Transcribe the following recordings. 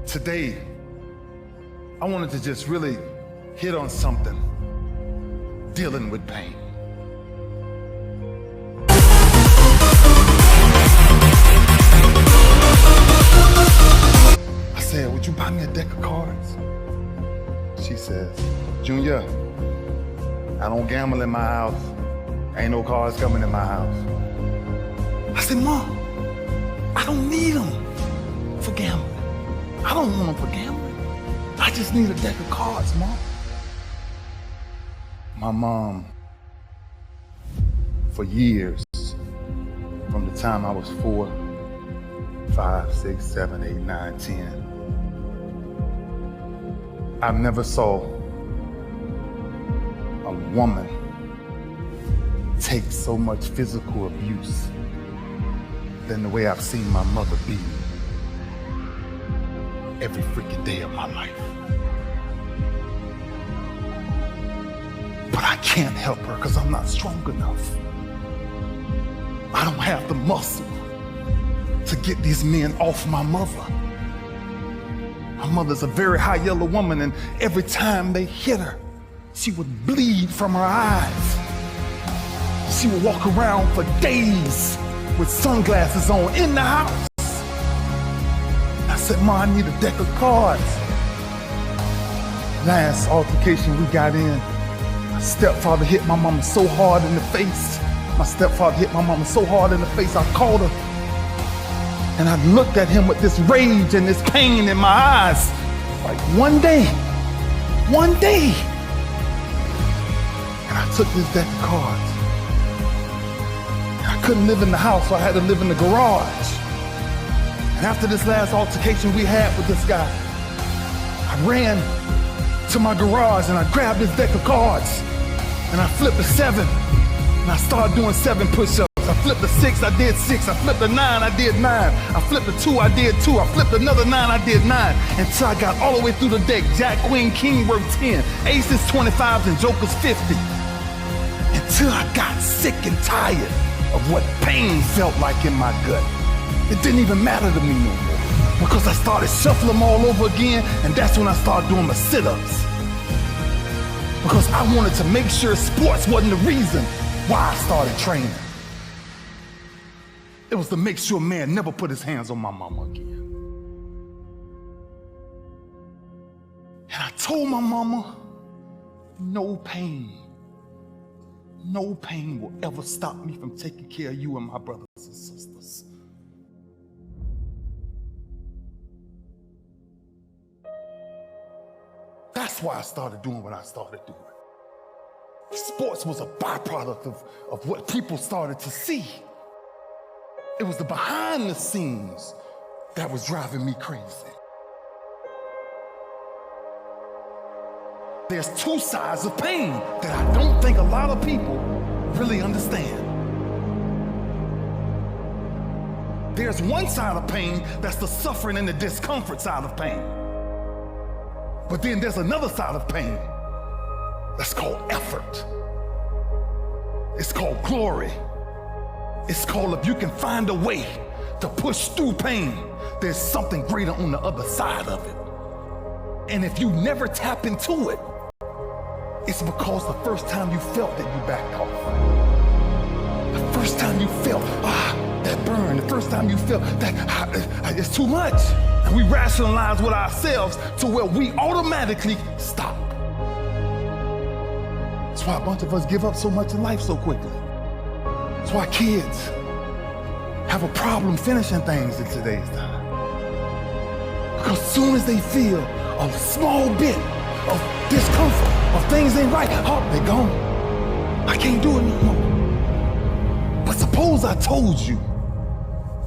Today, I wanted to just really hit on something, dealing with pain. I said, would you buy me a deck of cards? She says, Junior, I don't gamble in my house. Ain't no cards coming in my house. I said, Mom, I don't need them for gambling. I don't want them for gambling. I just need a deck of cards, Mom. My mom, for years, from the time I was 4, 5, 6, 7, 8, 9, 10, I never saw a woman take so much physical abuse than the way I've seen my mother be every freaking day of my life. But I can't help her because I'm not strong enough. I don't have the muscle to get these men off my mother. My mother's a very high yellow woman, and every time they hit her, she would bleed from her eyes. She would walk around for days with sunglasses on in the house. I said, Ma, I need a deck of cards. Last altercation we got in, my stepfather hit my mama so hard in the face. My stepfather hit my mama so hard in the face, I called her. And I looked at him with this rage and this pain in my eyes. Like one day, and I took this deck of cards. And I couldn't live in the house, so I had to live in the garage. And after this last altercation we had with this guy, I ran to my garage and I grabbed this deck of cards and I flipped a 7 and I started doing 7 push-ups. I flipped a 6, I did 6. I flipped a 9, I did 9. I flipped a 2, I did 2. I flipped another 9, I did 9. Until I got all the way through the deck. Jack, Queen, King worth 10. Aces, 25s, and Jokers, 50. Until I got sick and tired of what pain felt like in my gut. It didn't even matter to me no more. Because I started shuffling them all over again, and that's when I started doing my sit-ups. Because I wanted to make sure sports wasn't the reason why I started training. It was to make sure man never put his hands on my mama again. And I told my mama, no pain will ever stop me from taking care of you and my brothers and sisters. That's why I started doing what I started doing. Sports was a byproduct of what people started to see. It was the behind the scenes that was driving me crazy. There's 2 sides of pain that I don't think a lot of people really understand. There's one side of pain that's the suffering and the discomfort side of pain. But then there's another side of pain that's called effort. It's called glory. It's called if you can find a way to push through pain, there's something greater on the other side of it. And if you never tap into it, it's because the first time you felt that you backed off. The first time you felt, that burn. The first time you felt that it's too much. And we rationalize with ourselves to where we automatically stop. That's why a bunch of us give up so much in life so quickly. That's why kids have a problem finishing things in today's time. Because as soon as they feel a small bit of discomfort, of things ain't right, they're gone. I can't do it no more. But suppose I told you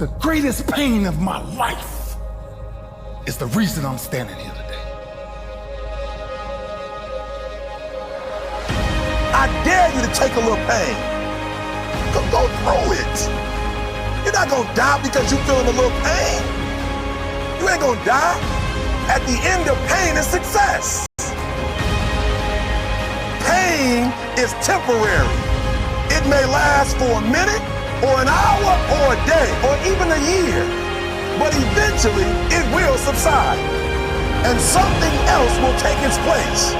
the greatest pain of my life is the reason I'm standing here today. I dare you to take a little pain. Go through it. You're not gonna die because you're feeling a little pain. You ain't gonna die. At the end of pain is success. Pain is temporary. It may last for a minute, or an hour, or a day, or even a year. But eventually, it will subside. and something else will take its place.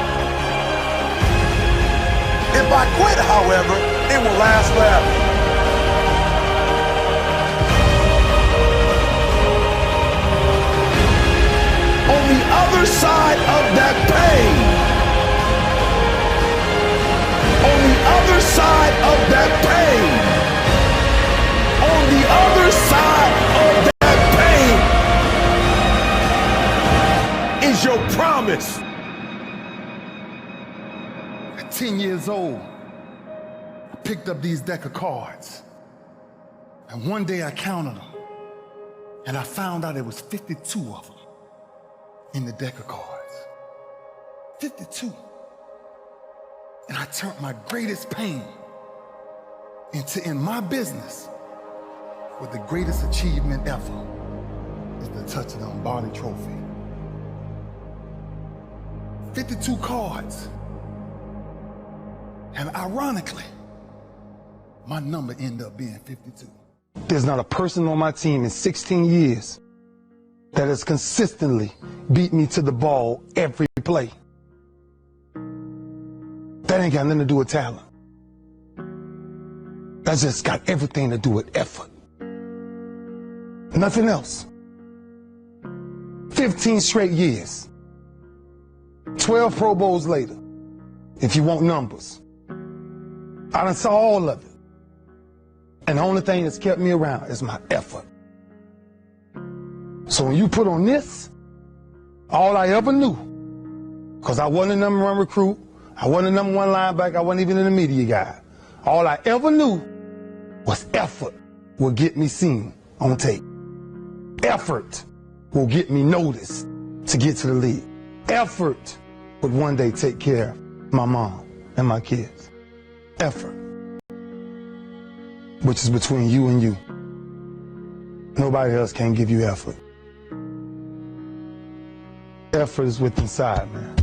If I quit, however, it will last forever. On the other side of that pain, on the other side of that pain, on the other side of that pain is your promise. At 10 years old, I picked up these deck of cards. And one day I counted them. And I found out it was 52 of them in the deck of cards. 52. And I turned my greatest pain into, in my business, with the greatest achievement ever is the touch of the Barley Trophy. 52 cards. And ironically, my number ended up being 52. There's not a person on my team in 16 years that has consistently beat me to the ball every play. That ain't got nothing to do with talent. That's just got everything to do with effort. Nothing else. 15 straight years. 12 Pro Bowls later, if you want numbers. I done saw all of it. And the only thing that's kept me around is my effort. So when you put on this, all I ever knew, because I wasn't a number one recruit, I wasn't a number one linebacker, I wasn't even in the media guy. All I ever knew was effort will get me seen on tape. Effort will get me noticed to get to the league. Effort would one day take care of my mom and my kids. Effort. Which is between you and you. Nobody else can give you effort. Effort is within inside, man.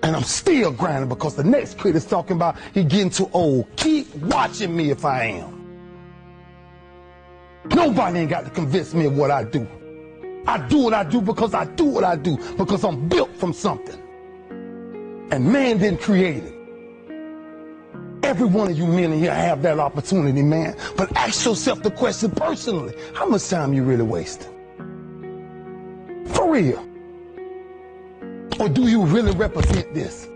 And I'm still grinding because the next kid is talking about he getting too old. Keep watching me if I am. Nobody ain't got to convince me of what I do. I do what I do because I do what I do, because I'm built from something. And man didn't create it. Every one of you men in here have that opportunity, man. But ask yourself the question personally, how much time you really wasting? For real. Or do you really represent this?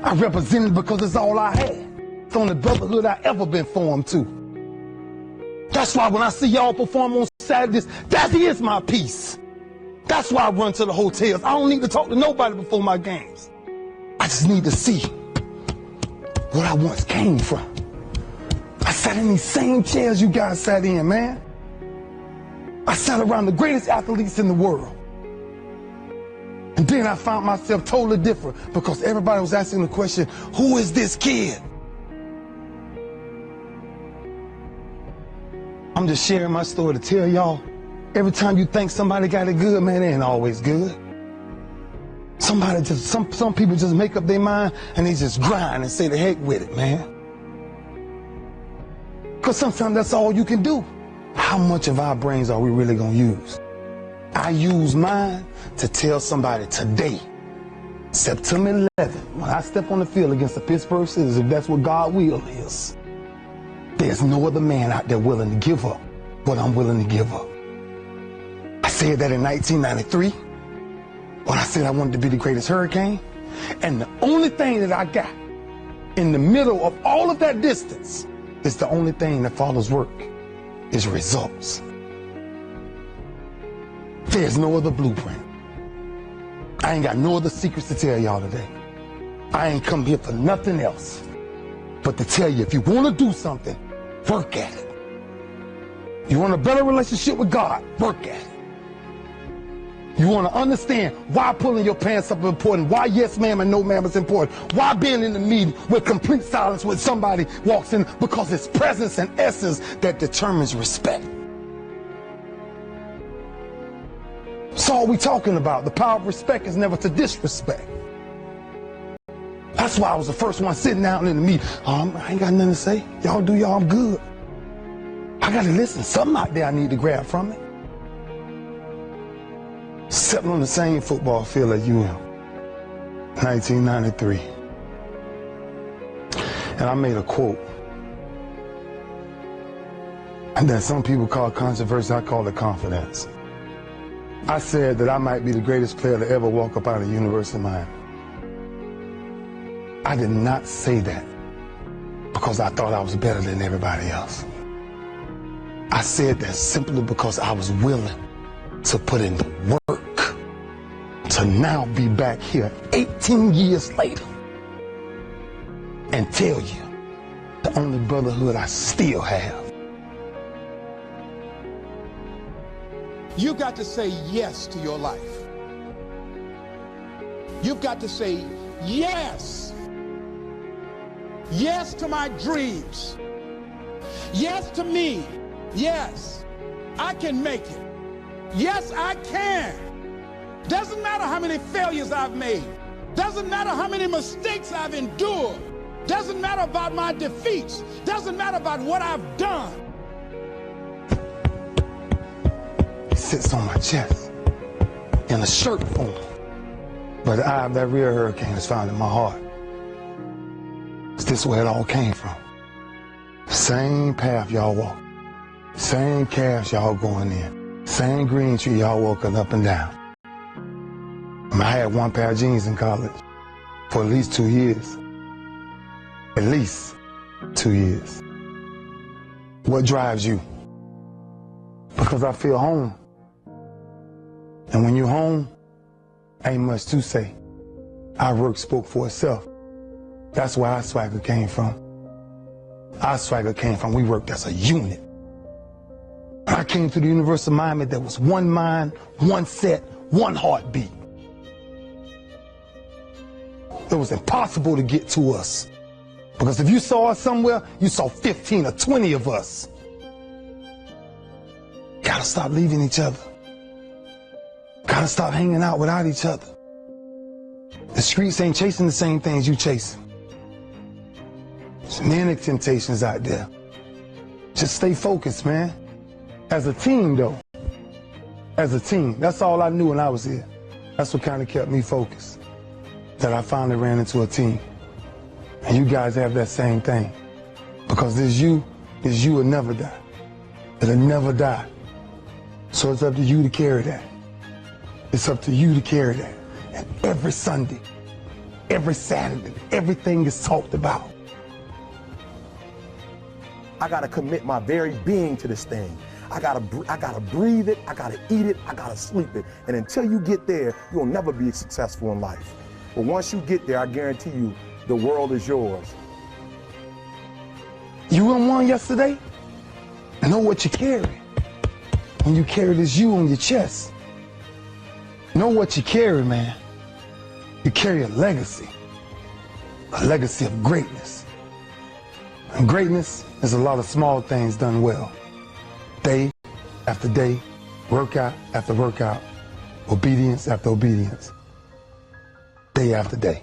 I represent it because it's all I had. It's the only brotherhood I ever been formed to. That's why when I see y'all perform on Saturdays, that is my peace. That's why I run to the hotels. I don't need to talk to nobody before my games. I just need to see what I once came from. I sat in these same chairs you guys sat in, man. I sat around the greatest athletes in the world. And then I found myself totally different because everybody was asking the question, who is this kid? I'm just sharing my story to tell y'all, every time you think somebody got it good, man, it ain't always good. Some people just make up their mind and they just grind and say the heck with it, man. Because sometimes that's all you can do. How much of our brains are we really gonna use? I use mine to tell somebody today, September 11th, when I step on the field against the Pittsburgh Steelers, if that's what God's will is, there's no other man out there willing to give up what I'm willing to give up. I said that in 1993, when I said I wanted to be the greatest Hurricane, and the only thing that I got in the middle of all of that distance is the only thing that follows work, is results. There's no other blueprint. I ain't got no other secrets to tell y'all today. I ain't come here for nothing else but to tell you, if you want to do something, work at it. You want a better relationship with God, work at it. You want to understand why pulling your pants up is important, why yes ma'am and no ma'am is important, why being in the meeting with complete silence when somebody walks in, because it's presence and essence that determines respect. That's all we talking about. The power of respect is never to disrespect. That's why I was the first one sitting down in the meeting. I ain't got nothing to say. Y'all do y'all, I'm good. I got to listen. Something out there I need to grab from it. stepping on the same football field as you am. 1993. And I made a quote. And that some people call controversy, I call it confidence. I said that I might be the greatest player to ever walk up out of the University of Miami. I did not say that because I thought I was better than everybody else. I said that simply because I was willing to put in the work to now be back here 18 years later and tell you the only brotherhood I still have. You got to say yes to your life. You've got to say yes. Yes to my dreams. Yes to me. Yes, I can make it. Yes, I can. Doesn't matter how many failures I've made. Doesn't matter how many mistakes I've endured. Doesn't matter about my defeats. Doesn't matter about what I've done. It sits on my chest in a shirt form. But the eye of that real hurricane is found in my heart. Is this where it all came from? Same path y'all walk. Same calves y'all going in. Same green tree y'all walking up and down. I had one pair of jeans in college for at least 2 years. At least 2 years. What drives you? Because I feel home. And when you're home, ain't much to say. Our work spoke for itself. That's where our swagger came from. Our swagger came from, we worked as a unit. I came to the University of Miami, there was one mind, one set, one heartbeat. It was impossible to get to us. Because if you saw us somewhere, you saw 15 or 20 of us. Gotta stop leaving each other. Gotta stop hanging out without each other. The streets ain't chasing the same things you chasing. There's many temptations out there. Just stay focused, man. As a team, though. As a team. That's all I knew when I was here. That's what kind of kept me focused. That I finally ran into a team. And you guys have that same thing. Because this you will never die. It'll never die. So it's up to you to carry that. It's up to you to carry that. And every Sunday, every Saturday, everything is talked about. I gotta commit my very being to this thing. I gotta breathe it, I gotta eat it, I gotta sleep it. And until you get there, you'll never be successful in life. But once you get there, I guarantee you, the world is yours. You won yesterday? Know what you carry. When you carry this you on your chest. Know what you carry, man. You carry a legacy of greatness. And greatness is a lot of small things done well. Day after day, workout after workout, obedience after obedience, day after day.